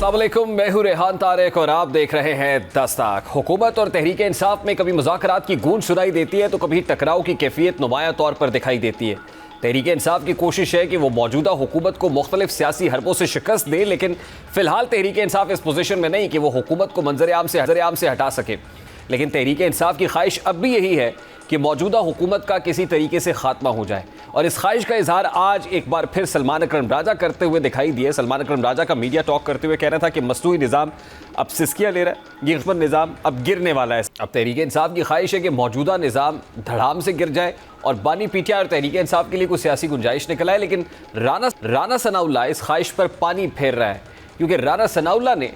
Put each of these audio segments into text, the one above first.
अस्सलाम वालेकुम, मैं हूं रेहान तारिक और आप देख रहे हैं दस्तक। हुकूमत और तहरीक इंसाफ में कभी मुज़ाकरात की गूंज सुनाई देती है तो कभी टकराव की कैफियत नुमाया तौर पर दिखाई देती है। तहरीक इंसाफ की कोशिश है कि वो मौजूदा हुकूमत को मुख्तलिफ सियासी हरबों से शिकस्त दे, लेकिन फिलहाल तहरीक इंसाफ इस पोजीशन में नहीं कि वो हुकूमत को मंजर आम से हटा सके। लेकिन तहरीक इंसाफ की ख्वाहिश अब भी यही है कि मौजूदा हुकूमत का किसी तरीके से खात्मा हो जाए, और इस ख्वाहिश का इजहार आज एक बार फिर सलमान अकरम राजा करते हुए दिखाई दिए। सलमान अकरम राजा का मीडिया टॉक करते हुए कह रहा था कि मसनूई निज़ाम अब सिस्कियाँ ले रहा है, ये निज़ाम अब गिरने वाला है। अब तहरीक इंसाफ की ख्वाहिश है कि मौजूदा निज़ाम धड़ाम से गिर जाए और बानी पीटीआई और तहरीक इंसाफ के लिए कोई सियासी गुंजाइश निकल आए। लेकिन राना सनाउल्लाह इस ख्वाहिश पर पानी फेर रहा है, क्योंकि राना सनाउल्लाह ने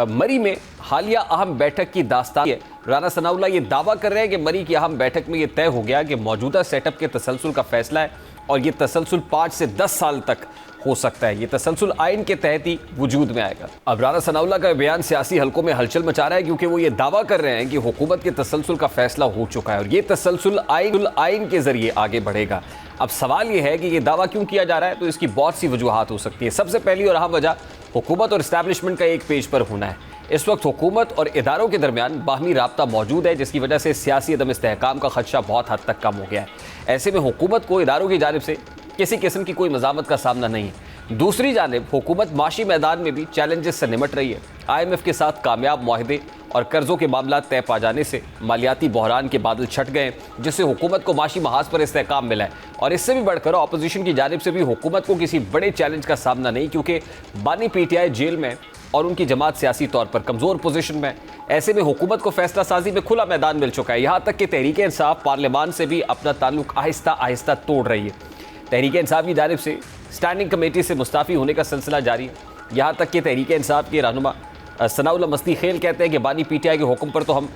मरी में हालिया अहम बैठक की दास्तान है। राना सनाउल्लाह ये दावा कर रहे हैं कि मरी की अहम बैठक में ये तय हो गया कि मौजूदा सेटअप के तसलसल का फैसला है और ये तसलसल 5 से 10 साल तक हो सकता है। ये तसलसल आइन के तहत ही वजूद में आएगा। अब राना सनाउल्लाह का बयान सियासी हलकों में हलचल मचा रहा है, क्योंकि वो ये दावा कर रहे हैं कि हुकूमत के तसलसल का फैसला हो चुका है और ये तसलसल आइन के जरिए आगे बढ़ेगा। अब सवाल ये है कि ये दावा क्यों किया जा रहा है, तो इसकी बहुत सी वजूहात हो सकती है। सबसे पहली और अहम वजह हुकूमत और इस्टेब्लिशमेंट का एक पेज पर होना है। इस वक्त हुकूमत और इदारों के दरमियान बाहमी राब्ता मौजूद है, जिसकी वजह से सियासी अदम इस्तेहकाम का खदशा बहुत हद तक कम हो गया है। ऐसे में हुकूमत को इदारों की जानिब से किसी किस्म की कोई मज़ामत का सामना नहीं है। दूसरी जानिब हुकूमत माशी मैदान में भी चैलेंजेस से निमट रही है। IMF के साथ कामयाब मुआहदे और कर्ज़ों के मामला तय पा जाने से मालियाती बहरान के बादल छट गए, जिससे हुकूमत को माशी महाज पर इस्तेहकाम मिला है। और इससे भी बढ़कर अपोजिशन की जानिब से भी हुकूमत को किसी बड़े चैलेंज का सामना नहीं, क्योंकि बानी पीटीआई जेल में और उनकी जमात सियासी तौर पर कमज़ोर पोजीशन में। ऐसे में हुकूमत को फैसला साजी में खुला मैदान मिल चुका है। यहाँ तक कि तहरीक इंसाफ पार्लियामान से भी अपना ताल्लुक आहिस्ता आहिस्ता तोड़ रही है। तहरीक इंसाफ की जानिब से स्टैंडिंग कमेटी से मुस्ताफ़ी होने का सिलसिला जारी है। यहाँ तक कि तहरीक इंसाफ के रहनुमा सनाउल्लाह मस्ती खेल कहते हैं कि बानी पीटीआई के हुक्म पर तो हम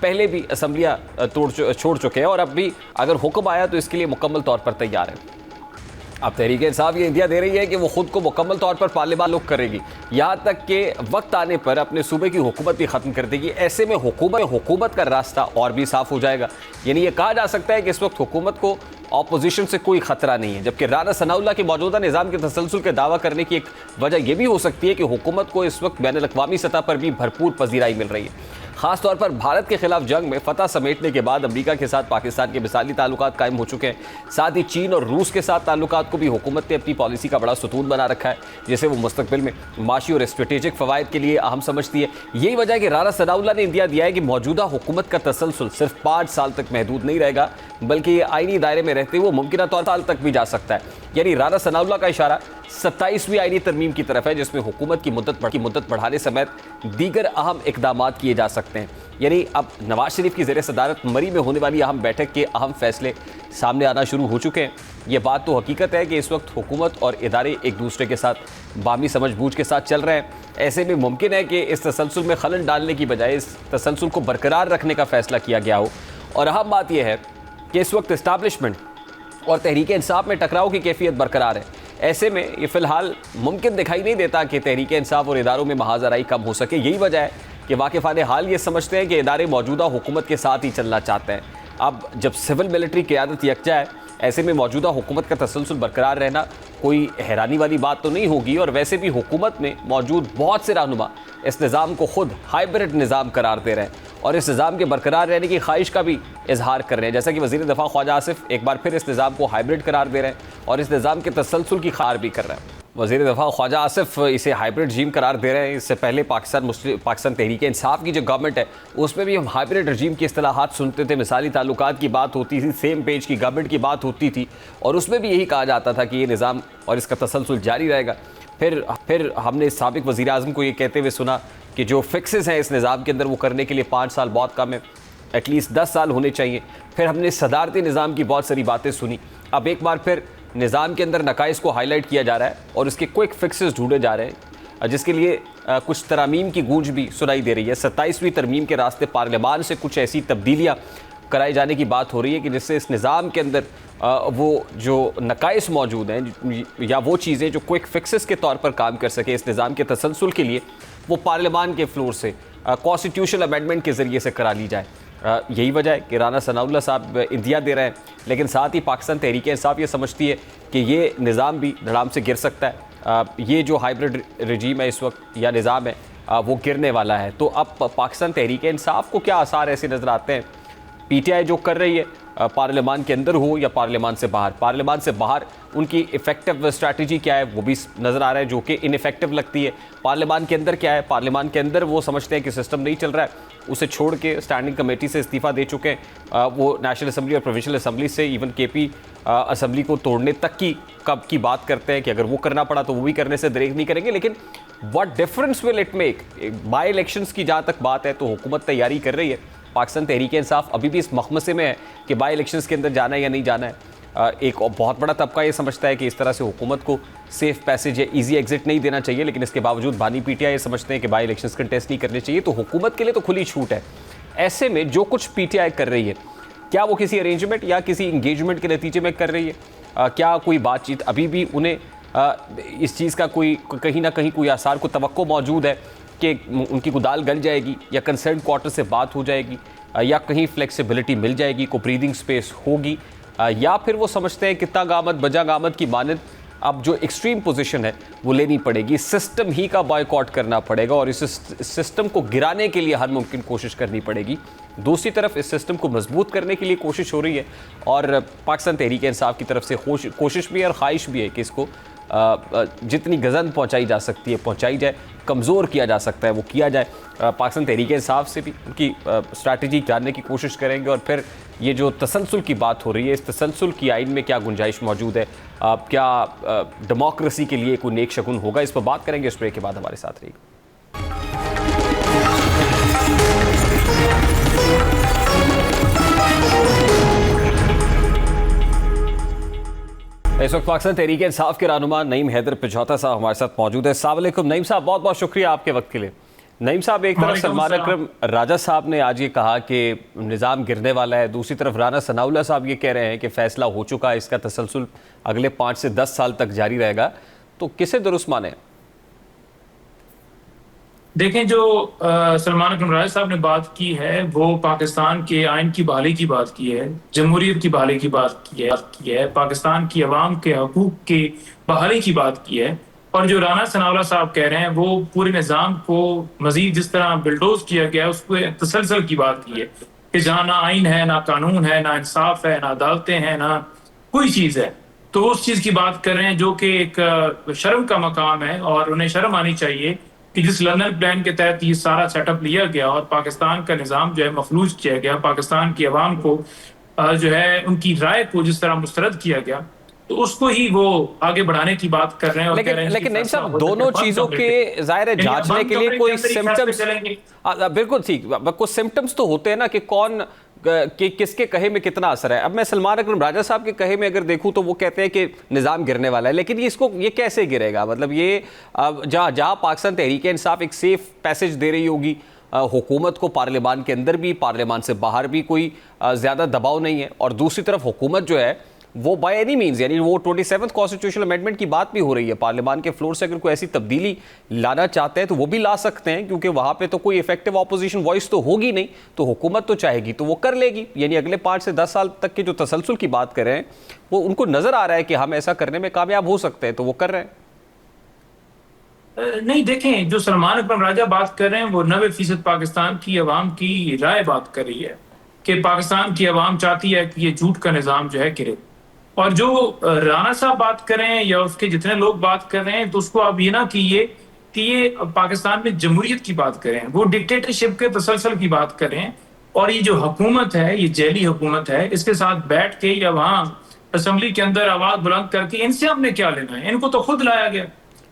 पहले भी असम्बलियाँ छोड़ चुके हैं और अब भी अगर हुक्म आया तो इसके लिए मुकम्मल तौर पर तैयार है। अब तहरीक इंसाफ ये इंदिया दे रही है कि वो खुद को मुकम्मल तौर पर पार्लियामान लुक करेगी, यहाँ तक कि वक्त आने पर अपने सूबे की हुकूमत भी ख़त्म कर देगी। ऐसे में हुकूमत का रास्ता और भी साफ हो जाएगा। यानी ये कहा जा सकता है कि इस वक्त हुकूमत को अपोजिशन से कोई ख़तरा नहीं है। जबकि राना सनाउल्लाह के मौजूदा निज़ाम के तसलसल के दावा करने की एक वजह यह भी हो सकती है कि हुकूमत को इस वक्त बैनुल अक़वामी सतह पर भी भरपूर पजीराई मिल रही है। ख़ास तौर पर भारत के खिलाफ जंग में फतह समेटने के बाद अमरीका के साथ पाकिस्तान के मिसाली ताल्लुकात कायम हो चुके हैं। साथ ही चीन और रूस के साथ ताल्लुकात को भी हुकूमत ने अपनी पॉलिसी का बड़ा सतून बना रखा है, जिसे वो मुस्तकबिल में माशी और स्ट्रेटेजिक फ़वाइद के लिए अहम समझती है। यही वजह है कि राना सनाउल्लाह ने इंदिया दिया है कि मौजूदा हुकूमत का तसलसल सिर्फ 5 साल तक महदूद नहीं रहेगा, बल्कि ये आइनी दायरे में रहते हुए मुमकिन तौर साल तक भी जा सकता है। यानी राना सनाउल्लाह का इशारा 27वीं आइनी तरमीम की तरफ है, जिसमें हुकूमत की मुद्दत बढ़ाने समेत दीगर अहम इकदाम किए जा सकते हैं। यानी अब नवाज शरीफ की ज़ेर सदारत मरी में होने वाली अहम बैठक के अहम फैसले सामने आना शुरू हो चुके हैं। ये बात तो हकीकत है कि इस वक्त हुकूमत और इदारे एक दूसरे के साथ बामी समझ बूझ के साथ चल रहे हैं। ऐसे में मुमकिन है कि इस तसलसल में खलल डालने की बजाय इस तसलसल को बरकरार रखने का फैसला किया गया हो। और अहम बात यह है कि इस वक्त इस्टेब्लिशमेंट और तहरीक इंसाफ में टकराव की कैफियत बरकरार है। ऐसे में ये फ़िलहाल मुमकिन दिखाई नहीं देता कि तहरीक इंसाफ और इदारों में महाजराई कम हो सके। यही वजह है कि वाकिफ़ान हाल ये समझते हैं कि इदारे मौजूदा हुकूमत के साथ ही चलना चाहते हैं। अब जब सिविल मिलिट्री क़यादत यकजा है, ऐसे में मौजूदा हुकूमत का तसलसल बरकरार रहना कोई हैरानी वाली बात तो नहीं होगी। और वैसे भी हुकूमत में मौजूद बहुत से रहनुमा इस निज़ाम को खुद हाइब्रिड निज़ाम करार दे रहे हैं और इस निज़ाम के बरकरार रहने की ख्वाहिश का भी इजहार कर रहे हैं। जैसा कि वज़ीर दफ़ा ख्वाजा आसिफ एक बार फिर इस निज़ाम को हाइब्रिड करार दे रहे हैं और इस निज़ाम के तसलसल की खार भी कर रहे हैं। वज़ीर दफ़ा ख्वाजा आसिफ इसे हाइब्रिड रजीम करार दे रहे हैं। इससे पहले पाकिस्तान तहरीक इंसाफ की जो गवर्नमेंट है उसमें भी हम हाइब्रिड रजीम की इस्तिलाहात सुनते थे। मिसाली ताल्लुकात की बात होती थी, सेम पेज की गवर्नमेंट की बात होती थी और उसमें भी यही कहा जाता था कि ये निज़ाम और इसका तसलसल जारी रहेगा। फिर हमने साबिक़ वज़ीर आज़म को ये कहते हुए सुना कि जो फिक्सेस हैं इस निज़ाम के अंदर वो करने के लिए 5 साल बहुत कम है, एटलीस्ट 10 साल होने चाहिए। फिर हमने सदारती निज़ाम की बहुत सारी बातें सुनी। अब एक बार फिर निज़ाम के अंदर नकाइस को हाईलाइट किया जा रहा है और उसके क्विक फिक्सेस ढूंढे जा रहे हैं, जिसके लिए कुछ तरमीम की गूंज भी सुनाई दे रही है। 27वीं तरमीम के रास्ते पार्लियामान से कुछ ऐसी तब्दीलियाँ कराए जाने की बात हो रही है कि जिससे इस निज़ाम के अंदर वो जो नकाइस मौजूद हैं या वो चीज़ें जो क्विक फिक्सेस के तौर पर काम कर सके इस निज़ाम के तसलसल के लिए, वो पार्लियामान के फ्लोर से कॉन्स्टिट्यूशनल अमेंडमेंट के ज़रिए से करा ली जाए। यही वजह है कि राना सनाउल्लाह साहब इंदिया दे रहे हैं, लेकिन साथ ही पाकिस्तान तहरीक इंसाफ ये समझती है कि ये निज़ाम भी धड़ाम से गिर सकता है ये जो हाइब्रिड रजीम है इस वक्त या निज़ाम है वो गिरने वाला है। तो अब पाकिस्तान तहरीक इंसाफ को क्या आसार ऐसे नज़र आते हैं? पीटीआई जो कर रही है पार्लियामान के अंदर हो या पार्लियामान से बाहर उनकी इफेक्टिव स्ट्रैटेजी क्या है वो भी नज़र आ रहा है, जो कि इनफेक्टिव लगती है। पार्लियामान के अंदर क्या है? पार्लियामान के अंदर वो समझते हैं कि सिस्टम नहीं चल रहा है, उसे छोड़ के स्टैंडिंग कमेटी से इस्तीफ़ा दे चुके हैं। वो नेशनल असम्बली और प्रोविंशियल असम्बली से इवन केपी असम्बली को तोड़ने तक की बात करते हैं कि अगर वो करना पड़ा तो वो भी करने से दरेक नहीं करेंगे। लेकिन what difference will it make? By elections की जहाँ तक बात है तो हुकूमत तैयारी कर रही है। पाकिस्तान तहरीक इंसाफ अभी भी इस मखमसे में है कि बाई इलेक्शंस के अंदर जाना है या नहीं जाना है। एक बहुत बड़ा तबका ये समझता है कि इस तरह से हुकूमत को सेफ पैसेज या इजी एग्जिट नहीं देना चाहिए, लेकिन इसके बावजूद बानी पीटीआई ये समझते हैं कि बाई इलेक्शंस कंटेस्ट नहीं करने चाहिए। तो हुकूमत के लिए तो खुली छूट है। ऐसे में जो कुछ पीटीआई कर रही है, क्या वो किसी अरेंजमेंट या किसी इंगेजमेंट के नतीजे में कर रही है? क्या कोई बातचीत अभी भी उन्हें इस चीज़ का कोई कहीं ना कहीं कोई आसार को तवक्को मौजूद है कि उनकी गुदाल गल जाएगी या कंसर्न क्वार्टर से बात हो जाएगी या कहीं फ्लेक्सिबिलिटी मिल जाएगी, को ब्रीदिंग स्पेस होगी, या फिर वो समझते हैं कितना गामद बजा गामद की मानद अब जो एक्सट्रीम पोजीशन है वो लेनी पड़ेगी, सिस्टम ही का बॉयकॉट करना पड़ेगा और इस सिस्टम को गिराने के लिए हर मुमकिन कोशिश करनी पड़ेगी। दूसरी तरफ इस सिस्टम को मजबूत करने के लिए कोशिश हो रही है और पाकिस्तान तहरीक इंसाफ की तरफ से कोशिश भी है और ख्वाहिश भी है कि इसको जितनी गज़न पहुंचाई जा सकती है पहुंचाई जाए, कमज़ोर किया जा सकता है वो किया जाए। पाकिस्तान तहरीक इंसाफ से भी उनकी स्ट्रैटेजी जानने की कोशिश करेंगे और फिर ये जो तसलसल की बात हो रही है, इस तसलसल की आइन में क्या गुंजाइश मौजूद है, क्या डेमोक्रेसी के लिए कोई नेक शगुन होगा, इस पर बात करेंगे। इस ब्रेक के बाद हमारे साथ रहिएगा। इस वक्त पाकिस्तान तहरीक इंसाफ के रहनुमा नईम हैदर पिछौता साहब हमारे साथ मौजूद है। अस्सलाम वालेकुम नईम साहब, बहुत बहुत शुक्रिया आपके वक्त के लिए। नईम साहब, एक तरफ सलमान अकरम राजा साहब ने आज ये कहा कि निज़ाम गिरने वाला है, दूसरी तरफ राना सनाउल्लाह साहब ये कह रहे हैं कि फ़ैसला हो चुका है, इसका तसलसल अगले 5 से 10 साल तक जारी रहेगा। तो किसे दुरुस्त माने? देखें, जो सलमान अकरम राजा साहब ने बात की है वो पाकिस्तान के आइन की बहाली की बात की है, जमहूरियत की बहाली की बात की है, पाकिस्तान की अवाम के हकूक की बहाली की बात की है। और जो राना सनाउल्लाह साहब कह रहे हैं वो पूरे निज़ाम को मजीद जिस तरह बिल्डोज किया गया उसको तसलसल की बात की है कि जहाँ ना आइन है, ना कानून है, ना इंसाफ है, ना अदालतें हैं, ना कोई चीज़ है। तो उस चीज़ की बात कर रहे हैं जो कि एक शर्म का मकाम है और उन्हें शर्म आनी चाहिए कि जिस लंदन प्लान के तहत ये सारा सेटअप लिया गया और पाकिस्तान का निज़ाम जो है मफलूज किया गया, पाकिस्तान की अवाम को जो है उनकी राय को जिस तरह मुस्तरद किया गया, तो उसको ही वो आगे बढ़ाने की बात कर रहे हैं। और लेकिन नहीं साहब, दोनों चीजों के जाहिर है जांचने के लिए कोई सिम्टम्स, बिल्कुल ठीक, कुछ सिम्टम्स तो होते हैं ना कि कौन कि किसके कहे में कितना असर है। अब मैं सलमान अकरम राजा साहब के कहे में अगर देखूं तो वो कहते हैं कि निज़ाम गिरने वाला है, लेकिन ये कैसे गिरेगा? मतलब ये जहाँ पाकिस्तान तहरीक इंसाफ एक सेफ पैसेज दे रही होगी हुकूमत को, पार्लियामान के अंदर भी पार्लियामान से बाहर भी कोई ज़्यादा दबाव नहीं है, और दूसरी तरफ हुकूमत जो है वो बाय एनी मीन्स, यानी वो 27th कॉन्स्टिट्यूशनल अमेंडमेंट की बात भी हो रही है, पार्लियामान के फ्लोर से अगर कोई ऐसी तब्दीली लाना चाहते हैं तो वो भी ला सकते हैं, क्योंकि वहाँ पे तो कोई इफेक्टिव ऑपोजिशन वॉइस तो होगी नहीं, तो हुकूमत तो चाहेगी तो वो कर लेगी। यानी अगले 5 से 10 साल तक के जो तसलसल की बात कर रहे हैं वो उनको नज़र आ रहा है कि हम ऐसा करने में कामयाब हो सकते हैं, तो वो कर रहे हैं। नहीं, देखें, जो सलमान अकरम राजा बात कर रहे हैं वो 90% पाकिस्तान की अवाम की राय बात कर रही है कि पाकिस्तान की अवाम चाहती है कि ये झूठ का निज़ाम जो है गिरे। और जो राना साहब बात कर रहे हैं या उसके जितने लोग बात कर रहे हैं तो उसको आप ये ना कि ये पाकिस्तान में जमहूरियत की बात कर रहे हैं, वो डिक्टेटरशिप के तसलसल की बात कर रहे हैं। और ये जो हुकूमत है, ये जैली हुकूमत है, इसके साथ बैठ के या वहाँ असम्बली के अंदर आवाज बुलंद करके इनसे हमने क्या लेना है? इनको तो खुद लाया गया।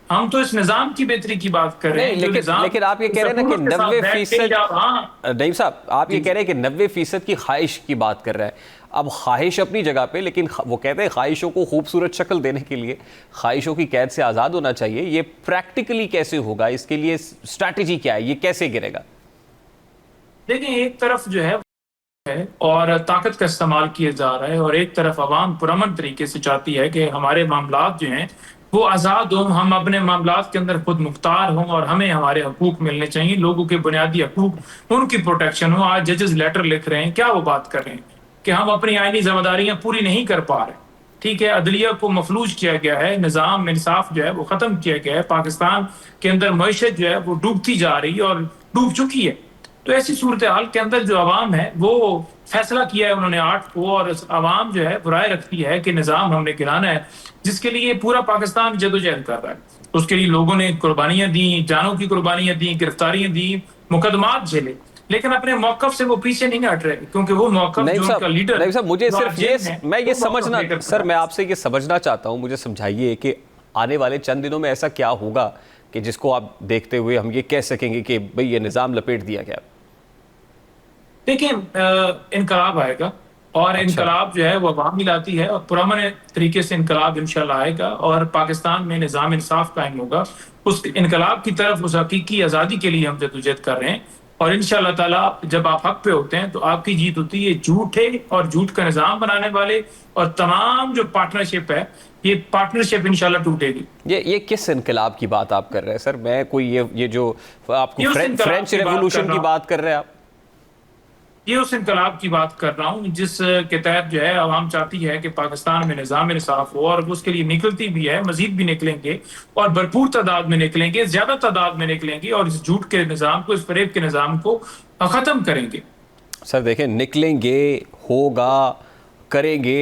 हम तो इस निजाम की बेहतरी की बात कर रहे हैं। लेकिन आप ये कह रहे हैं ना कि 90%, नहीं साहब, आप ये कह रहे हैं कि 90% की ख्वाहिश की बात कर रहे हैं। अब ख्वाहिश अपनी जगह पे, लेकिन वो कहते हैं ख्वाहिशों को खूबसूरत शक्ल देने के लिए ख्वाहिशों की कैद से आज़ाद होना चाहिए। ये प्रैक्टिकली कैसे होगा? इसके लिए स्ट्रैटेजी क्या है? ये कैसे गिरेगा? देखिए, एक तरफ जो है और ताकत का इस्तेमाल किया जा रहा है और एक तरफ अवाम पुरअमन तरीके से चाहती है कि हमारे मामलात जो हैं वो आज़ाद हों, हम अपने मामलात के अंदर खुद मुख्तार हों और हमें हमारे हकूक मिलने चाहिए, लोगों के बुनियादी हकूक उनकी प्रोटेक्शन हो। आज जजेस लेटर लिख रहे हैं, क्या वो बात कर रहे हैं कि हम अपनी आईनी जिम्मेदारियां पूरी नहीं कर पा रहे। ठीक है, अदलिया को मफलूज किया गया है, निज़ाम इंसाफ जो है वो ख़त्म किया गया है, पाकिस्तान के अंदर मईशत जो है वो डूबती जा रही है और डूब चुकी है। तो ऐसी सूरत हाल के अंदर जो आवाम है वो फैसला किया है उन्होंने 8 को, और आवाम जो है राय रखती है कि निज़ाम हमने गिराना है, जिसके लिए पूरा पाकिस्तान जदोजहद कर रहा है। उसके लिए लोगों ने कुर्बानियां दी, जानों की कुर्बानियां दी, गिरफ्तारियां दी, मुकदमात झेले, लेकिन अपने मौकफ से वो पीछे नहीं हट रहे, क्योंकि वो मौकफ जो उनका लीडर, नहीं साहब, मुझे जो सिर्फ आज ये जेल में, मैं ये वो मौकफ समझना लेकर सर, खड़ा मैं है। आपसे ये समझना चाहता हूं, मुझे समझाइए कि आने वाले चंद दिनों में ऐसा क्या होगा कि जिसको आप देखते हुए हम ये कह सकेंगे कि भाई ये निज़ाम लपेट दिया गया। देखिए, इनकलाब आएगा, और अच्छा, इनकलाब जो है वो अवामी लाती है, और पुरअमन तरीके से इनकलाब इंशाल्लाह आएगा और पाकिस्तान में निज़ाम इंसाफ कायम होगा। उस इनकलाब की तरफ, उस हकीकी आज़ादी के लिए हम जदोजहद कर रहे हैं, और इंशाल्लाह ताला जब आप हक पे होते हैं तो आपकी जीत होती है। झूठे और झूठ का निज़ाम बनाने वाले और तमाम जो पार्टनरशिप है, ये पार्टनरशिप इंशाल्लाह टूटेगी। ये किस इनकलाब की बात आप कर रहे हैं सर? मैं कोई ये जो आपको ये उस इनकलाब फ्रेंच की बात कर रेवोल्यूशन रहा की हूं, बात कर रहे हैं आप? ये उस इनकलाब की बात कर रहा हूँ जिस के तहत जो है आवाम चाहती है कि पाकिस्तान में निज़ाम इंसाफ हो, और उसके लिए निकलती भी है, मजीद भी निकलेंगे, और भरपूर तादाद में निकलेंगे, ज्यादा तादाद में निकलेंगे, और इस झूठ के निज़ाम को, इस फरेब के निज़ाम को खत्म करेंगे। सर देखें, निकलेंगे, होगा, करेंगे,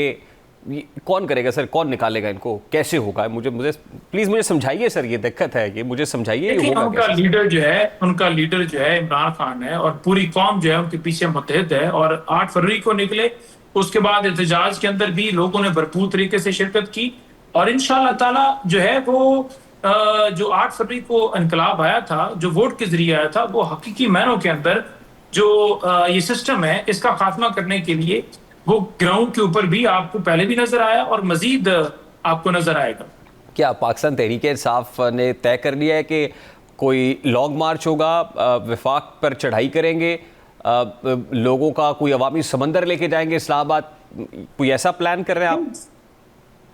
कौन करेगा सर? कौन निकालेगा इनको? कैसे होगा? मुझे मुझे प्लीज मुझे समझाइए सर, ये दिक्कत है, ये मुझे समझाइए, ये देखिए, होगा उनका कैसे? लीडर जो है, उनका लीडर जो है इमरान खान है, और पूरी कौम जो है उनके पीछे मुत्तहिद है, और 8 फरवरी को निकले। उसके बाद एहतजाज के अंदर भी लोगों ने भरपूर तरीके से शिरकत की, और इंशाअल्लाह ताला जो है वो जो 8 फरवरी को इनकलाब आया था, जो वोट के जरिए आया था, वो हकीकी मायनों के अंदर जो ये सिस्टम है, इसका खात्मा करने के लिए वो ग्राउंड के ऊपर भी आपको पहले भी नजर आया और मजीद आपको नजर आएगा। क्या पाकिस्तान तहरीक इंसाफ ने तय कर लिया है कि कोई लॉन्ग मार्च होगा, वफाक पर चढ़ाई करेंगे, लोगों का कोई अवामी समंदर लेके जाएंगे इस्लामाबाद? कोई ऐसा प्लान कर रहे हैं आप?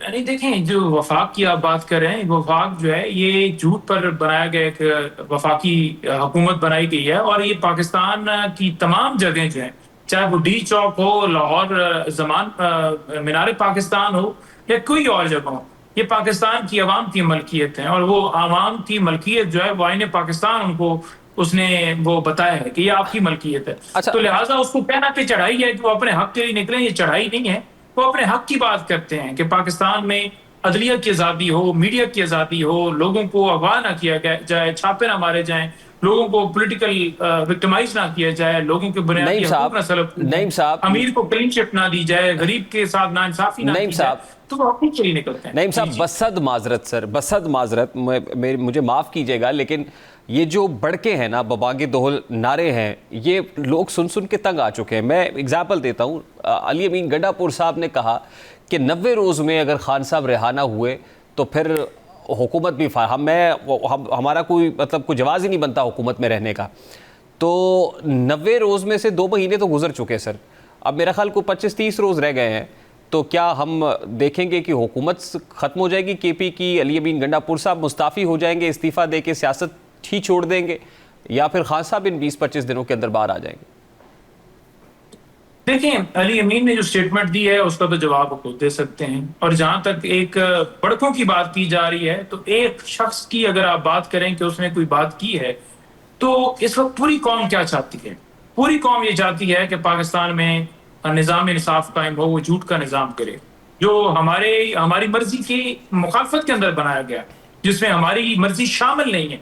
नहीं, देखें, जो वफाक की आप बात कर रहे हैं, वफाक जो है ये झूठ पर बनाया गया एक वफाकी हुकूमत बनाई गई है, और ये पाकिस्तान की तमाम जगह जो है, चाहे वो डी चौक हो, लाहौर जमान मीनार पाकिस्तान हो, या कोई और जगह हो, ये पाकिस्तान की अवाम की मलकियत है, और वो अवाम की मलकियत जो है वो आईने पाकिस्तान उनको उसने वो बताया है कि ये आपकी मलकियत है। अच्छा, तो लिहाजा उसको कहना कि चढ़ाई है कि वो अपने हक के लिए निकले, ये चढ़ाई नहीं है। वो अपने हक की बात करते हैं कि पाकिस्तान में अदलिया की आज़ादी हो, मीडिया की आज़ादी हो, लोगों को अगवा ना किया जाए, छापे ना मारे जाएं, लोगों को पॉलिटिकल विक्टिमाइज ना किया जाए, लोगों के बुनियादी हकूक ना सलब किए जाएं, नईम साहब, अमीर को क्लीन चिट ना दी जाए, गरीब के साथ नाइंसाफी ना नईम की जाए, साहब, तो वो अपनी के लिए निकलते हैं। नईम साहब, जी, जी। बसद माजरत सर, बसद माजरत, मुझे माफ़ कीजिएगा, लेकिन ये जो बड़के हैं ना, बबागे दोहल नारे हैं, ये लोग सुन सुन के तंग आ चुके हैं। मैं एग्जाम्पल देता हूँ, अली अमीन गंडापुर साहब ने कहा कि 90 रोज़ में अगर खान साहब रिहाना हुए तो फिर हुकूमत भी हमारा कोई मतलब कोई जवाज़ ही नहीं बनता हुकूमत में रहने का। तो 90 रोज़ में से 2 महीने तो गुजर चुके सर, अब मेरा ख्याल को 25-30 रोज़ रह गए हैं। तो क्या हम देखेंगे कि हुकूमत ख़त्म हो जाएगी केपी की, अली अमीन गंडापुर साहब मुस्ताफ़ी हो जाएंगे, इस्तीफ़ा दे के सियासत ही छोड़ देंगे, या फिर खान साहब इन 20-25 दिनों के अंदर बाहर आ जाएंगे? देखिए, अली अमीन ने जो स्टेटमेंट दी है उसका तो जवाब वो दे सकते हैं, और जहां तक एक बड़कों की बात की जा रही है, तो एक शख्स की अगर आप बात करें कि उसने कोई बात की है, तो इस वक्त पूरी कौम क्या चाहती है? पूरी कौम ये चाहती है कि पाकिस्तान में निज़ाम इंसाफ कायम हो, वो झूठ का निज़ाम करे, जो हमारी मर्जी की मुखालफत के अंदर बनाया गया, जिसमें हमारी मर्जी शामिल नहीं है,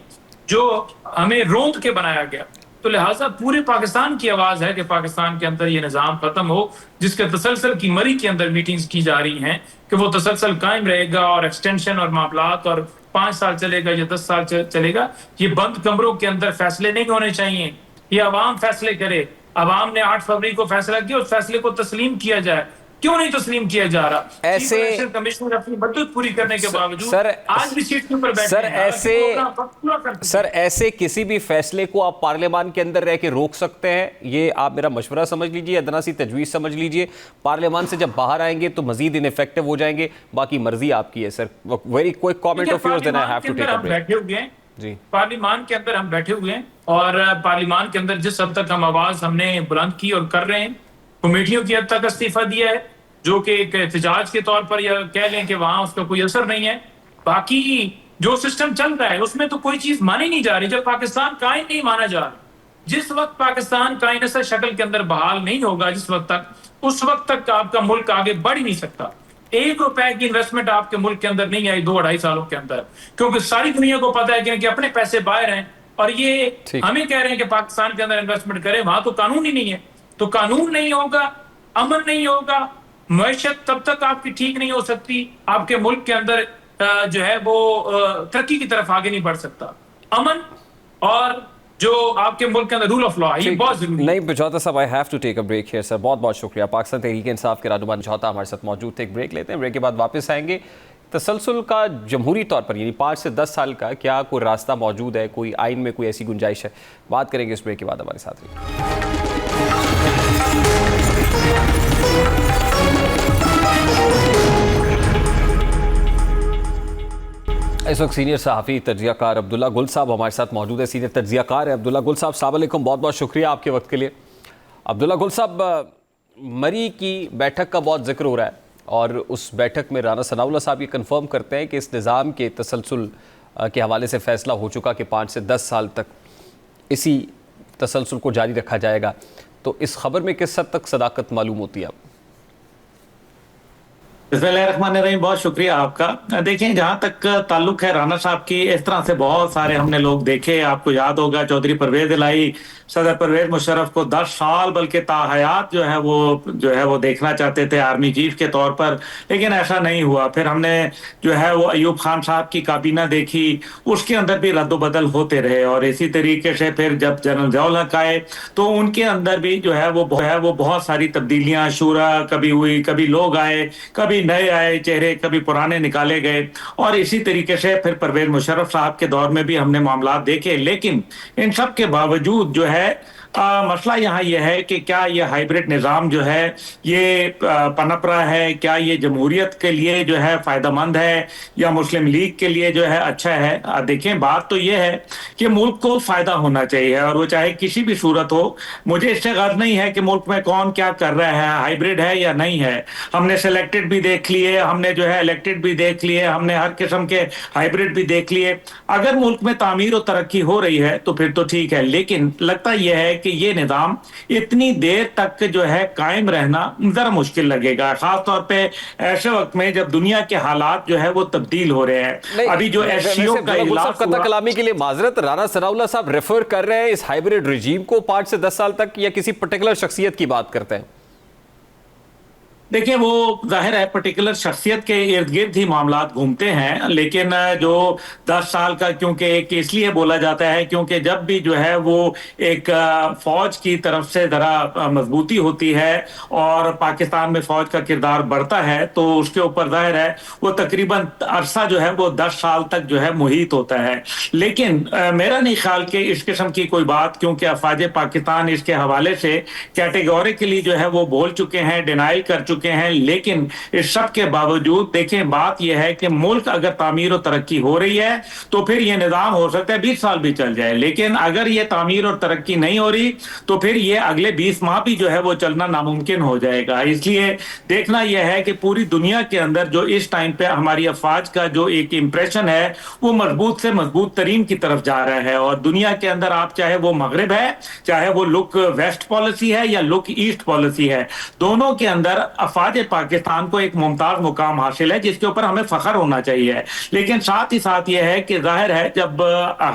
जो हमें रोंद के बनाया गया। तो लिहाजा पूरे पाकिस्तान की आवाज है कि पाकिस्तान के अंदर ये निज़ाम खत्म हो, जिसके तसलसल की मरी के अंदर मीटिंग्स की जा रही हैं कि वो तसलसल कायम रहेगा, और एक्सटेंशन और मामलात और 5 साल चलेगा या 10 साल चलेगा। ये बंद कमरों के अंदर फैसले नहीं होने चाहिए, ये अवाम फैसले करे। अवाम ने 8 फरवरी को फैसला किया, उस फैसले को तस्लीम किया जाए। क्यों नहीं तस्लीम किया जा रहा? ऐसे चीफ इलेक्शन कमिश्नर अपनी बदौलत पूरी करने के बावजूद सर, आज भी सीट के ऊपर बैठे सर हैं, ऐसे वो अपना वक्त पूरा कर चुके हैं। सर ऐसे किसी भी फैसले को आप पार्लियामान के अंदर रह के रोक सकते हैं? ये आप मेरा मशवरा समझ लीजिए, अदना सी तजवीज़ समझ लीजिए। पार्लियामान से जब बाहर आएंगे तो मजीद इनफेक्टिव हो जाएंगे, बाकी मर्जी आपकी है sir. Very quick comment of yours, then I have to take a break. बैठे हुए हैं जी, पार्लियामान के अंदर, हम बैठे हुए हैं, और पार्लियामान के अंदर जिस हद तक हम आवाज हमने बुलंद की और कर रहे हैं, कमेटियों की हद तक इस्तीफा दिया है, जो कि एक एहतजाज के तौर पर या कह लें कि वहां उसका कोई असर नहीं है। बाकी जो सिस्टम चल रहा है उसमें तो कोई चीज मानी नहीं जा रही। जब पाकिस्तान कायम नहीं माना जा रहा, जिस वक्त पाकिस्तान कायनसा शक्ल के अंदर बहाल नहीं होगा, जिस वक्त तक, उस वक्त तक आपका मुल्क आगे बढ़ ही नहीं सकता। 1 रुपए की इन्वेस्टमेंट आपके मुल्क के अंदर नहीं आई 2-2.5 सालों के अंदर, क्योंकि सारी दुनिया को पता है कि अपने पैसे बाहर हैं और ये हमें कह रहे हैं कि पाकिस्तान के अंदर इन्वेस्टमेंट करें। वहां तो कानून ही नहीं है, तो कानून नहीं होगा, अमन नहीं होगा, मैशत तब तक आपकी ठीक नहीं हो सकती, आपके मुल्क के अंदर जो है वो तरक्की की तरफ आगे नहीं बढ़ सकता। अमन और जो आपके मुल्क के अंदर रूल ऑफ लॉ है, ये बहुत जरूरी है। नहीं बुझौता साहब, I have to take a break here sir. बहुत बहुत शुक्रिया। पाकिस्तान तहरीक इंसाफ के रानुमा बुझौता हमारे साथ मौजूद थे। एक ब्रेक लेते हैं, ब्रेक के बाद वापस आएंगे। तसलसल का जमहूरी तौर पर यानी 5 से 10 साल का क्या कोई रास्ता मौजूद है, कोई आइन में कोई ऐसी गुंजाइश है? बात करेंगे इस ब्रेक के बाद। हमारे साथ रहिए। इस वक्त सीनियर सहाफ़ी तज्ज़ियाकार अब्दुल्ला गुल साहब हमारे साथ मौजूद है। सीनियर तज्ज़ियाकार है अब्दुल्ला गुल साहब। अस्सलाम वालेकुम, बहुत बहुत शुक्रिया आपके वक्त के लिए। अब्दुल्ला गुल साहब, मरी की बैठक का बहुत जिक्र हो रहा है और उस बैठक में राना सनाउल्लाह साहब ये कंफर्म करते हैं कि इस निज़ाम के तसलसल के हवाले से फ़ैसला हो चुका कि 5 से 10 साल तक इसी तसलसल को जारी रखा जाएगा। तो इस खबर में किस हद तक सदाकत मालूम होती है? बिस्मिल्लाहिर्रहमानिर्रहीम, बहुत शुक्रिया आपका। देखिए, जहाँ तक ताल्लुक है राना साहब की, इस तरह से बहुत सारे हमने लोग देखे। आपको याद होगा चौधरी परवेज इलाही सदर परवेज मुशर्रफ को 10 साल बल्कि ताहयात जो है वो देखना चाहते थे आर्मी चीफ के तौर पर, लेकिन ऐसा नहीं हुआ। फिर हमने जो है वो अयूब खान साहब की काबीना देखी, उसके अंदर भी रद्द-बदल होते रहे। और इसी तरीके से फिर जब जनरल ज़ियाउल हक आए तो उनके अंदर भी जो है वो बहुत सारी तब्दीलियां शूरा कभी हुई, कभी लोग आए, कभी नए आए चेहरे, कभी पुराने निकाले गए। और इसी तरीके से फिर परवेज मुशर्रफ साहब के दौर में भी हमने मामला देखे। लेकिन इन सब के बावजूद जो है मसला यहाँ यह है कि क्या ये हाइब्रिड निज़ाम जो है ये पनप रहा है, क्या ये जमहूरियत के लिए जो है फ़ायदेमंद है या मुस्लिम लीग के लिए जो है अच्छा है। देखें, बात तो ये है कि मुल्क को फ़ायदा होना चाहिए और वो चाहे किसी भी सूरत हो। मुझे इससे गर्ज नहीं है कि मुल्क में कौन क्या कर रहा है, हाइब्रिड है या नहीं है। हमने सेलेक्टेड भी देख लिए, हमने जो है इलेक्टेड भी देख लिए, हमने हर किस्म के हाइब्रिड भी देख लिए। अगर मुल्क में तामीर और तरक्की हो रही है तो फिर तो ठीक है, लेकिन लगता यह है कि ये निज़ाम इतनी देर तक जो है कायम रहना जरा मुश्किल लगेगा, खास तौर पे ऐसे वक्त में जब दुनिया के हालात जो है वो तब्दील हो रहे हैं। अभी जो एससीओ का इजलास कतला कलामी के लिए माजरत, राना सनाउल्लाह साहब रेफर कर रहे हैं इस हाइब्रिड रिजीम को 5 से 10 साल तक, या किसी पर्टिकुलर शख्सियत की बात करते हैं? देखिए, वो जाहिर है पर्टिकुलर शख्सियत के इर्द गिर्द ही मामलात घूमते हैं, लेकिन जो 10 साल का क्योंकि एक इसलिए बोला जाता है क्योंकि जब भी जो है वो एक फौज की तरफ से ज़रा मजबूती होती है और पाकिस्तान में फौज का किरदार बढ़ता है तो उसके ऊपर जाहिर है वो तकरीबन अरसा जो है वो 10 साल तक जो है मुहित होता है। लेकिन मेरा नहीं ख्याल कि इस किस्म की कोई बात, क्योंकि अफवाज पाकिस्तान इसके हवाले से कैटेगोरिकली जो है वो बोल चुके हैं, डिनाइल कर चुके हैं। लेकिन इस सब के बावजूद देखें, बात यह है कि मुल्क अगर तामीर और तरक्की हो रही है तो फिर यह निज़ाम हो सकता है 20 साल भी चल जाए, लेकिन अगर ये तामीर और तरक्की नहीं हो रही तो फिर ये अगले 20 माह भी जो है वो चलना नामुमकिन हो जाएगा। इसलिए देखना यह है कि पूरी दुनिया के अंदर जो इस टाइम पे हमारी अफवाज का जो एक इंप्रेशन है वो मजबूत से मजबूत तरीन की तरफ जा रहा है। और दुनिया के अंदर आप चाहे वो मगरिब है, चाहे वो लुक वेस्ट पॉलिसी है या लुक ईस्ट पॉलिसी है, दोनों के अंदर अफवाज पाकिस्तान को एक मुमताज मुकाम हासिल है जिसके ऊपर हमें फख्र होना चाहिए। लेकिन साथ ही साथ यह है कि जाहिर है जब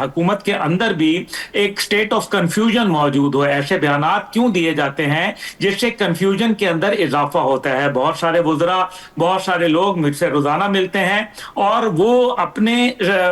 हुकूमत के अंदर भी एक स्टेट ऑफ कंफ्यूजन मौजूद हो, ऐसे बयानात क्यों दिए जाते हैं जिससे कंफ्यूजन के अंदर इजाफा होता है। बहुत सारे वुज़रा, बहुत सारे लोग मुझसे रोजाना मिलते हैं और वो अपने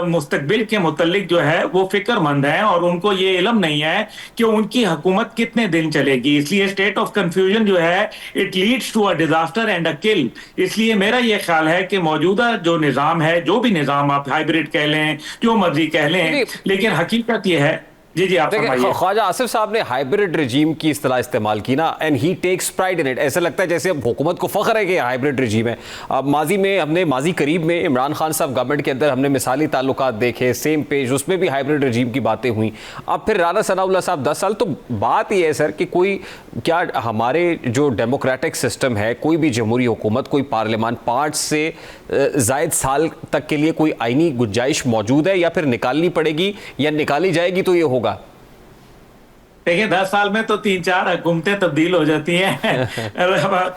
मुस्तकबिल के मुतल्लिक जो है वो फिक्रमंद हैं और उनको ये इल्म नहीं है कि उनकी हुकूमत कितने दिन चलेगी। इसलिए स्टेट ऑफ कंफ्यूजन जो है it leads to a disaster and a kill. इसलिए मेरा यह ख्याल है कि मौजूदा जो निज़ाम है, जो भी निज़ाम आप हाइब्रिड कह लें, जो मर्जी कह लें, लेकिन हकीकत यह है जी जी, आप देखिए, फरमाइए। ख्वाजा आसिफ साहब ने हाइब्रिड रिजीम की इस्तेलाह इस्तेमाल की ना, and he takes pride in it. ऐसा लगता है जैसे अब हुकूमत को फख्र है कि हाइब्रिड रिजीम है। अब माजी करीब में इमरान खान साहब गवर्नमेंट के अंदर हमने मिसाली ताल्लुकात देखे, सेम पेज, उसमें भी हाइब्रिड रिजीम की बातें हुई। अब फिर राना सनाउल्लाह साहब 10 साल। तो बात यह है सर कि कोई क्या हमारे जो डेमोक्रेटिक सिस्टम है, कोई भी जमहूरी हुकूमत, कोई पार्लियामान 5 से जायद साल तक के लिए कोई आईनी गुंजाइश मौजूद है, या फिर निकालनी पड़ेगी, या निकाली जाएगी तो ये होगा? देखिए 10 साल में तो 3-4 हुकूमतें तब्दील हो जाती हैं।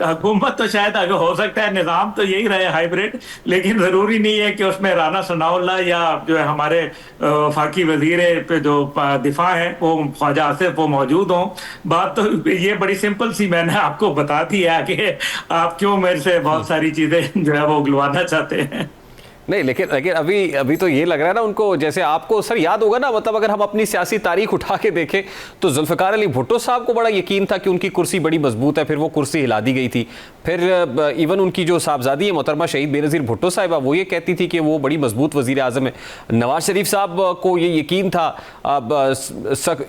हुकूमत तो शायद अगर हो सकता है निज़ाम तो यही रहे हाइब्रिड, लेकिन ज़रूरी नहीं है कि उसमें राना सनाउल्लाह या जो है हमारे फाकी वजीर पे जो दिफा है वो ख्वाजा आसिफ वो मौजूद हों। बात तो ये बड़ी सिंपल सी मैंने आपको बता दी है कि आप क्यों मेरे से बहुत सारी चीज़ें जो है वो उगलवाना चाहते हैं। नहीं, लेकिन अभी तो ये लग रहा है ना उनको, जैसे आपको सर याद होगा ना, मतलब अगर हम अपनी सियासी तारीख उठा के देखें तो जुल्फ़िकार अली भुट्टो साहब को बड़ा यकीन था कि उनकी कुर्सी बड़ी मजबूत है, फिर वो कुर्सी हिला दी गई थी। फिर इवन उनकी जो साहबजादी है मोहतरमा शहीद बेनज़ीर भुट्टो साहिबा, वो ये कहती थी कि वो बड़ी मजबूत वज़ीर आज़म है। नवाज शरीफ साहब को ये यकीन था,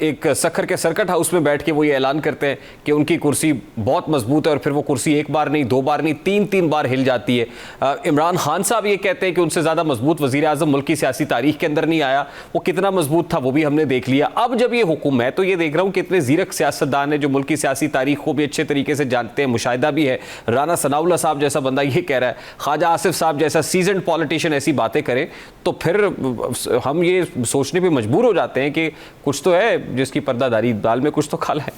एक सखर के सर्किट हाउस में बैठ के वो ये ऐलान करते हैं कि उनकी कुर्सी बहुत मजबूत है, और फिर वो कुर्सी एक बार नहीं, 2 बार नहीं, 3 बार हिल जाती है। इमरान खान साहब ये कहते हैं कि उनसे ज़्यादा मजबूत वज़ीर आज़म मुल्क की सियासी तारीख के अंदर नहीं आया। वो कितना मजबूत था वो भी हमने देख लिया। अब जब ये हुक्म है तो ये देख रहा हूँ कि इतने ज़ीरक सियासतदान है जो मुल्क की सियासी तारीख को भी अच्छे तरीके से जानते हैं, मुशाहिदा भी है। राना सनाउल्लाह साहब जैसा बंदा ये कह रहा है, ख्वाजा आसिफ साहब जैसा सीजन्ड पॉलिटिशियन ऐसी बातें करें, तो फिर हम ये सोचने पर मजबूर हो जाते हैं कि कुछ तो है जिसकी पर्दादारी दाल में कुछ तो खाला है।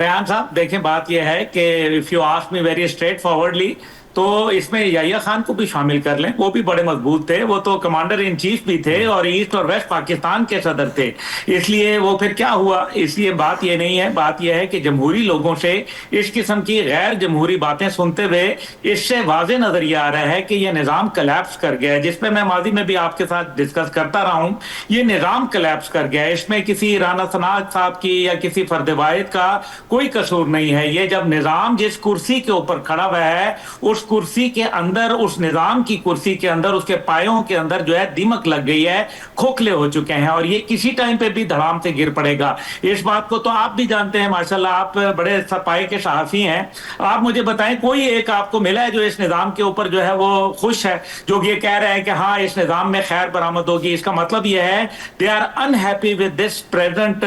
रेहान साहब देखें, बात यह है कि if you ask me very straight forwardly, तो इसमें याहिया खान को भी शामिल कर लें, वो भी बड़े मजबूत थे, वो तो कमांडर इन चीफ भी थे और ईस्ट और वेस्ट पाकिस्तान के सदर थे। इसलिए वो फिर क्या हुआ, इसलिए बात ये नहीं है, बात यह है कि जमहूरी लोगों से इस किस्म की गैर जमहूरी बातें सुनते हुए इससे वाज़े नजर ये आ रहा है कि ये निज़ाम कलैप्स कर गया है, जिसपे मैं माजी में भी आपके साथ डिस्कस करता रहा हूँ। ये निज़ाम कलैप्स कर गया है, इसमें किसी राना सनाउल्लाह साहब की या किसी फर्द वाहिद का कोई कसूर नहीं है। ये जब निज़ाम जिस कुर्सी के ऊपर खड़ा हुआ है, उस कुर्सी के अंदर, उस निजाम की कुर्सी के अंदर, उसके पायों के अंदर जो है दीमक लग गई है, खोखले हो चुके हैं, और ये किसी टाइम पे भी धड़ाम से गिर पड़ेगा। इस बात को तो आप भी जानते हैं, माशाल्लाह आप बड़े सफाई के सहाफी हैं। आप मुझे बताएं कोई एक आपको मिला है जो इस निजाम के ऊपर जो है वो खुश है, जो ये कह रहे हैं कि हाँ इस निजाम में खैर बरामद होगी? इसका मतलब यह है they are unhappy with this present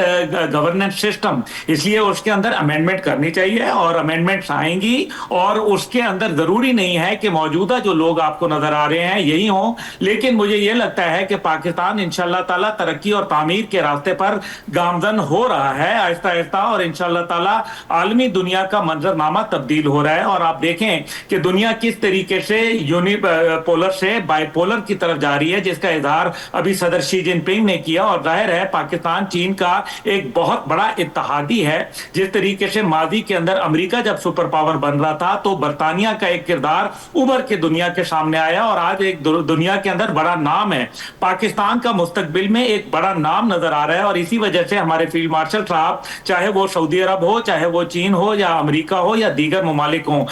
governance system, इसलिए उसके अंदर अमेंडमेंट करनी चाहिए, और अमेंडमेंट्स आएंगी, और उसके अंदर जरूरी नहीं है कि मौजूदा जो लोग आपको नजर आ रहे हैं यही हों, लेकिन मुझे यह लगता है कि पाकिस्तान इंशाअल्लाह ताला तरक्की और तामीर के रास्ते पर गामजन हो रहा है आहिस्ता आहिस्ता, और इंशाअल्लाह ताला आलमी दुनिया का मंजरनामा तब्दील हो रहा है। और आप देखें कि दुनिया किस तरीके से यूनिपोलर से बाइपोलर की तरफ जा रही है, जिसका इजहार अभी सदर शी जिनपिंग ने किया। और जाहिर है पाकिस्तान चीन का एक बहुत बड़ा इत्तेहादी है। जिस तरीके से माजी के अंदर अमेरिका जब सुपर पावर बन रहा था तो बरतानिया का एक किरदार उभर के दुनिया के सामने आया, और आज एक दुनिया के अंदर बड़ा नाम है। पाकिस्तान का मुस्तकबिल में एक बड़ा नाम नजर आ रहा है, और इसी वजह से हमारे फील्ड मार्शल साहब, चाहे वो सऊदी अरब हो, चाहे वो चीन हो, या अमेरिका हो, या दीगर ममालिक हो,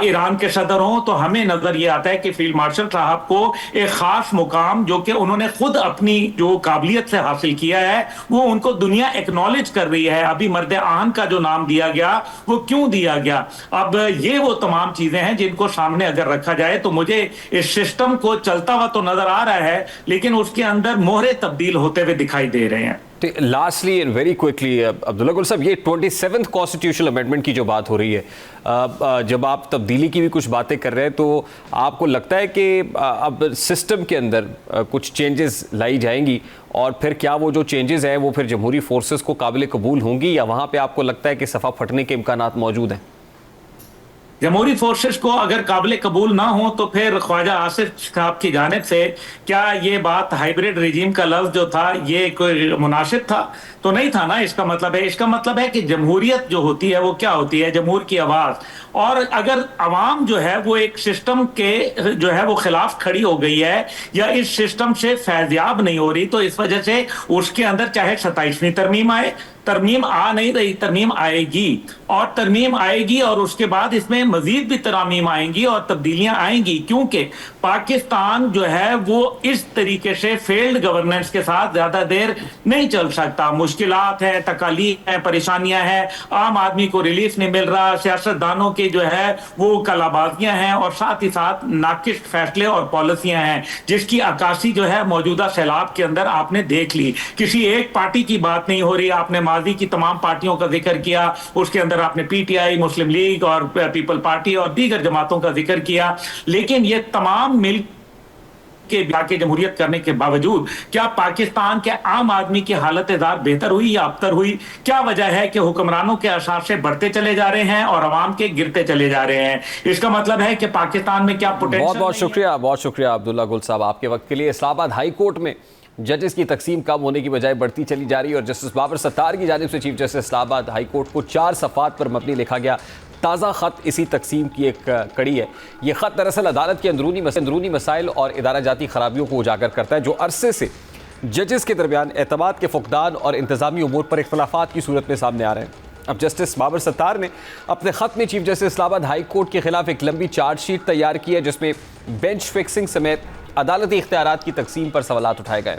ईरान के सदर हो, तो हमें नजर ये आता है कि फील्ड मार्शल साहब को एक खास मुकाम जो कि उन्होंने खुद अपनी जो काबिलियत से हासिल किया है वो उनको दुनिया एक्नॉलेज कर रही है। अभी मर्द आहन का जो नाम दिया गया वो क्यों दिया गया? अब ये वो तमाम चीजें हैं जिनको सामने अगर रखा जाए तो मुझे इस सिस्टम को चलता हुआ तो नजर आ रहा है, लेकिन उसके अंदर मोहरे तब्दील होते हुए दिखाई दे रहे हैं। Lastly and very quickly Abdullah गुल साहब, ये 27th कॉन्स्टिट्यूशनल अमेंडमेंट की जो बात हो रही है, जब आप तब्दीली की भी कुछ बातें कर रहे हैं, तो आपको लगता है कि अब सिस्टम के अंदर कुछ चेंजेस लाई जाएंगी, और फिर क्या वो जो चेंजेस हैं वो फिर जमहूरी फोर्सेस को काबिल कबूल होंगी, या वहाँ पे आपको लगता है कि सफ़ा फटने के इम्कानात मौजूद हैं? जमहूरी फोर्सेस को अगर काबिल कबूल ना हो तो फिर ख्वाजा आसिफ साहब की जानिब से क्या ये बात हाइब्रिड रिजीम का लफ्ज जो था ये कोई मुनासिब था? तो नहीं था ना। इसका मतलब है कि जमहूरियत जो होती है वो क्या होती है? जमहूर की आवाज। और अगर अवाम जो है वो एक सिस्टम के जो है वो खिलाफ खड़ी हो गई है या इस सिस्टम से फैज़याब नहीं हो रही, तो इस वजह से उसके अंदर चाहे 27वीं तरमीम आए, तरमीम आ नहीं रही, तरमीम आएगी और तरमीम आएगी और उसके बाद इसमें मजीद भी तरमीम आएंगी और तब्दीलियां आएंगी, क्योंकि पाकिस्तान जो है वो इस तरीके से फेल्ड गवर्नेंस के साथ ज्यादा देर नहीं चल सकता। मुश्किलात है, तकालीफ है, परेशानियां हैं, आम आदमी को रिलीफ नहीं मिल रहा, सियासतदानों के जो है वो कलाबाजियां हैं और साथ ही साथ नाकिस फैसले और पॉलिसियां हैं, जिसकी अक्कासी जो है मौजूदा सैलाब के अंदर आपने देख ली। किसी एक पार्टी की बात नहीं हो रही, आपने माजी की तमाम पार्टियों का जिक्र किया, उसके अंदर आपने पीटीआई, मुस्लिम लीग और पीपल पार्टी और दीगर जमातों का जिक्र किया, लेकिन ये तमाम मिल के जमहूरियत करने के बावजूद क्या पाकिस्तान के आम आदमी की हालत बेहतर हुई या अबतर हुई? क्या वजह है कि हुक्मरानों के असासे बढ़ते चले जा रहे हैं और अवाम के गिरते चले जा रहे हैं? इसका मतलब है कि पाकिस्तान में क्या पोटेंशियल? बहुत शुक्रिया अब्दुल्ला गुल साहब आपके वक्त के लिए। इस्लामाबाद हाई कोर्ट में जजेस की तकसीम कम होने की बजाय बढ़ती चली जा रही है और जस्टिस बाबर सत्तार की जानिब से chief justice Islamabad high court को 4 सफ़ात पर मबनी लिखा गया ताज़ा ख़त इसी तकसीम की एक कड़ी है। ये ख़त दरअसल अदालत के अंदरूनी मसाइल और इदारा जाती खराबियों को उजागर करता है जो अरसे से जजेस के दरमियान एतमाद के फुकदान और इंतज़ामी उमूर पर इख्तलाफात की सूरत में सामने आ रहे हैं। अब जस्टिस बाबर सत्तार ने अपने ख़त में chief justice Islamabad high court के खिलाफ एक लंबी चार्जशीट तैयार की है जिसमें बेंच फिक्सिंग समेत अदालती इख्तियारात की तकसीम पर सवालात उठाए गए।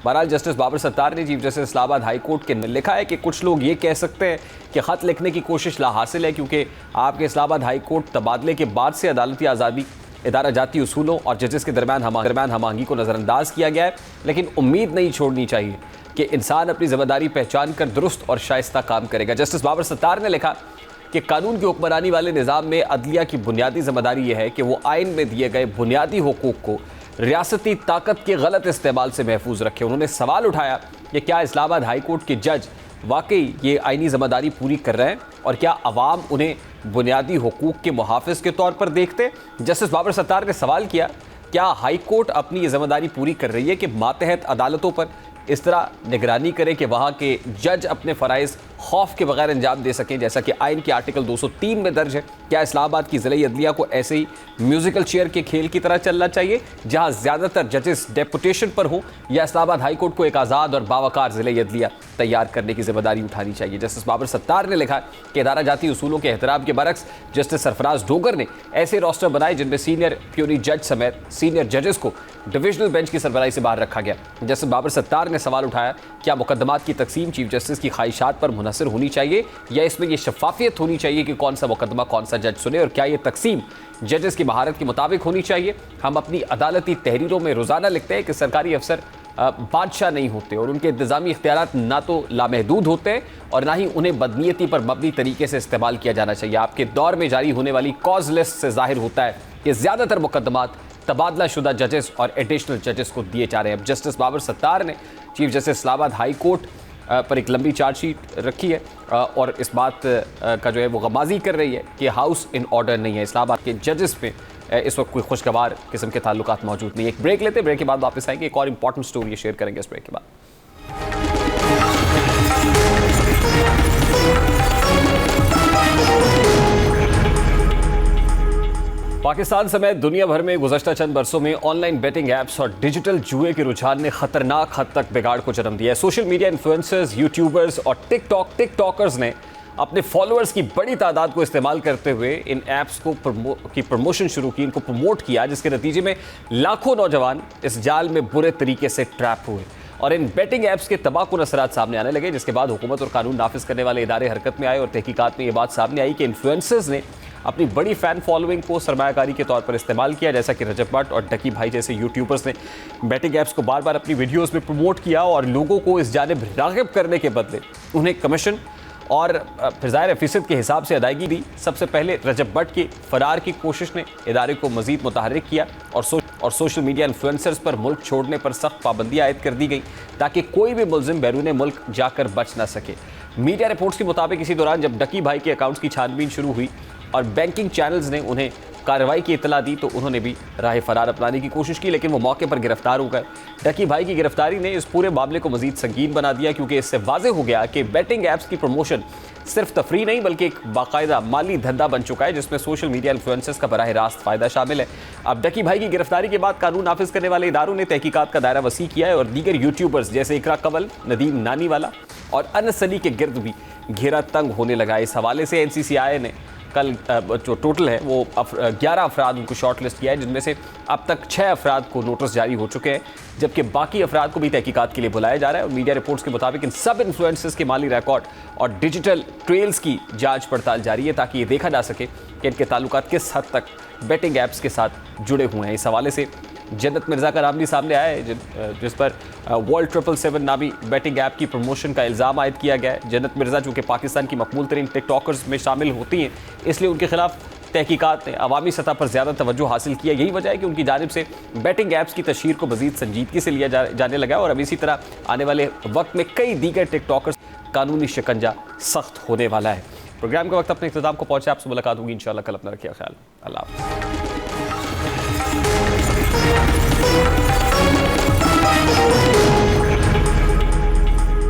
बहरहाल जस्टिस बाबर सत्तार ने chief justice Islamabad high court के लिखा है कि कुछ लोग ये कह सकते हैं कि ख़त लिखने की कोशिश लाहासिल है क्योंकि आपके इस्लामाबाद हाई कोर्ट तबादले के बाद से अदालती आज़ादी, इदारा जाती उसूलों और जजेस के दरमियान हमआहंगी को नज़रअंदाज किया गया है, लेकिन उम्मीद नहीं छोड़नी चाहिए कि इंसान अपनी ज़िम्मेदारी पहचान कर दुरुस्त और शाइस्ता काम करेगा। जस्टिस बाबर सत्तार ने लिखा कि कानून की हुक्मरानी वाले निज़ाम में अदलिया की बुनियादी ज़िम्मेदारी यह है कि वो आइन में दिए गए बुनियादी हुकूक़ को रियासती ताकत के गलत इस्तेमाल से महफूज रखे। उन्होंने सवाल उठाया कि क्या इस्लामाबाद हाई कोर्ट के जज वाकई ये आइनी ज़िम्मेदारी पूरी कर रहे हैं और क्या अवाम उन्हें बुनियादी हुकूक़ के मुहाफ़िज़ के तौर पर देखते? जस्टिस बाबर सत्तार ने सवाल किया, क्या हाई कोर्ट अपनी ये ज़िम्मेदारी पूरी कर रही है कि मातहत अदालतों पर इस तरह निगरानी करे कि वहाँ के जज अपने फ़राइज़ खौफ के बगैर अंजाम दे सकें जैसा कि आइन के आर्टिकल 203 में दर्ज है? क्या इस्लामाबाद की ज़िला अदलिया को ऐसे ही म्यूज़िकल चेयर के खेल की तरह चलना चाहिए जहाँ ज़्यादातर जजेस डेपुटेशन पर हों, या इस्लामाबाद हाई कोर्ट को एक आज़ाद और बावकार ज़िला अदलिया तैयार करने की ज़िम्मेदारी उठानी चाहिए? जस्टिस बाबर सत्तार ने लिखा कि इदारा जाती उसूलों के एहतराम के बरक्स जस्टिस सरफराज डोगर ने ऐसे रोस्टर बनाए जिनमें सीनियर प्यूरी जज समेत सीनियर जजेस को डिविजनल बेंच की सरबराही से बाहर रखा गया। जस्टिस बाबर सत्तार ने सवाल उठाया, क्या मुकदमात की तकसीम चीफ जस्टिस की ख्वाहिशात पर मुनहसर होनी चाहिए या इसमें यह शफाफियत होनी चाहिए कि कौन सा मुकदमा कौन सा जज सुने, और क्या ये तकसीम जजेस की महारत के मुताबिक होनी चाहिए? हम अपनी अदालती तहरीरों में रोज़ाना लिखते हैं कि सरकारी अफसर बादशाह नहीं होते और उनके इंतज़ामी इख्तियारात ना तो लामहदूद होते हैं और ना ही उन्हें बदनीयती पर मबनी तरीके से इस्तेमाल किया जाना चाहिए। आपके दौर में जारी होने वाली कॉज लिस्ट से जाहिर होता है कि ज़्यादातर मुकदमात तबादला शुदा जजेस और एडिशनल जजेस को दिए जा रहे हैं। अब जस्टिस बाबर सत्तार ने chief justice Islamabad high court पर एक लंबी चार्जशीट रखी है और इस बात का जो है वो गमाजी कर रही है कि हाउस इन ऑर्डर नहीं है। इस्लामाबाद के जजेस में इस वक्त कोई खुशगवार किस्म के ताल्लुकात मौजूद नहीं है। एक ब्रेक लेते हैं, ब्रेक के बाद वापस आएंगे, एक और इंपॉर्टेंट स्टोरी शेयर करेंगे इस ब्रेक के बाद। पाकिस्तान समेत दुनिया भर में गुज़श्ता चंद बरसों में ऑनलाइन बेटिंग ऐप्स और डिजिटल जुए के रुझान ने खतरनाक हद तक बिगाड़ को जन्म दिया है। सोशल मीडिया इन्फ्लुएंसर्स, यूट्यूबर्स और टिकटॉकर्स ने अपने फॉलोअर्स की बड़ी तादाद को इस्तेमाल करते हुए इन ऐप्स को प्रमोशन शुरू की, इनको प्रमोट किया, जिसके नतीजे में लाखों नौजवान इस जाल में बुरे तरीके से ट्रैप हुए और इन बेटिंग ऐप्स के तबाहकुन असरात सामने आने लगे, जिसके बाद हुकूमत और कानून नाफिज करने वाले इदारे हरकत में आए और तहकीकात में ये बात सामने आई कि इन्फ्लुएंसर्स ने अपनी बड़ी फ़ैन फॉलोइंग को सरमायाकारी के तौर पर इस्तेमाल किया, जैसा कि रजब भट्ट और डकी भाई जैसे यूट्यूबर्स ने बेटिंग ऐप्स को बार बार अपनी वीडियोस में प्रमोट किया और लोगों को इस जानिब राग़िब करने के बदले उन्हें कमीशन और फिर ज़ाहिर फ़ीसद के हिसाब से अदायगी दी। सबसे पहले रजब भट्ट की फ़रार की कोशिश ने इदारे को मज़ीद मुतहर्रिक किया और सोशल मीडिया इन्फ्लुएंसर्स पर मुल्क छोड़ने पर सख्त पाबंदी आयद कर दी गई ताकि कोई भी मुल्ज़िम बैरून मुल्क जाकर बच ना सके। मीडिया रिपोर्ट्स के मुताबिक इसी दौरान जब डकी भाई के अकाउंट्स की छानबीन शुरू हुई और बैंकिंग चैनल्स ने उन्हें कार्रवाई की इतला दी तो उन्होंने भी राह फरार अपनाने की कोशिश की, लेकिन वो मौके पर गिरफ्तार हो गए। डकी भाई की गिरफ्तारी ने इस पूरे मामले को मजीद संगीन बना दिया क्योंकि इससे वाज़ेह हो गया कि बेटिंग ऐप्स की प्रमोशन सिर्फ तफरी नहीं बल्कि एक बाकायदा माली धंधा बन चुका है जिसमें सोशल मीडिया इन्फ्लुएंसर्स का बराह रास्त फ़ायदा शामिल है। अब डकी भाई की गिरफ्तारी के बाद कानून नाफिज करने वाले इदारों ने तहकीकात का दायरा वसी किया है और दीगर यूट्यूबर्स जैसे इकरा कंवल, नदीम नानी वाला, और अनसनी के गिर्द भी घेरा तंग होने लगा। इस हवाले से एनसीसीआई ने कल जो टोटल है वो 11 अफराद उनको शॉर्ट लिस्ट किया है, जिनमें से अब तक 6 अफराद को नोटिस जारी हो चुके हैं, जबकि बाकी अफराद को भी तहकीकात के लिए बुलाया जा रहा है। और मीडिया रिपोर्ट्स के मुताबिक इन सब इन्फ्लुएंसर्स के माली रिकॉर्ड और डिजिटल ट्रेल्स की जांच पड़ताल जारी है, ताकि ये देखा जा सके कि इनके ताल्लुकात किस हद तक बेटिंग ऐप्स के साथ जुड़े हुए हैं। इस हवाले से जन्नत मिर्ज़ा का नाम भी सामने आया है, जिस पर वर्ल्ड 777 नामी बेटिंग ऐप की प्रमोशन का इल्ज़ाम आयद किया गया है। जन्नत मिर्ज़ा जो कि पाकिस्तान की मकबूल तरीन टिकटॉकर्स में शामिल होती हैं, इसलिए उनके खिलाफ तहकीकात ने अवामी सतह पर ज़्यादा तवज्जो हासिल किया। यही वजह है कि उनकी जानिब से बेटिंग ऐप्स की तशहीर को मज़ीद संजीदगी से लिया जाने लगा और अब इसी तरह आने वाले वक्त में कई दीगर टिकटॉकर्स कानूनी शिकंजा सख्त होने वाला है। प्रोग्राम के वक्त अपने इख्तिताम को पहुंचे, आपसे मुलाकात होगी इंशाल्लाह कल। अपना रखिए ख्याल। अल्लाह हाफ़िज़।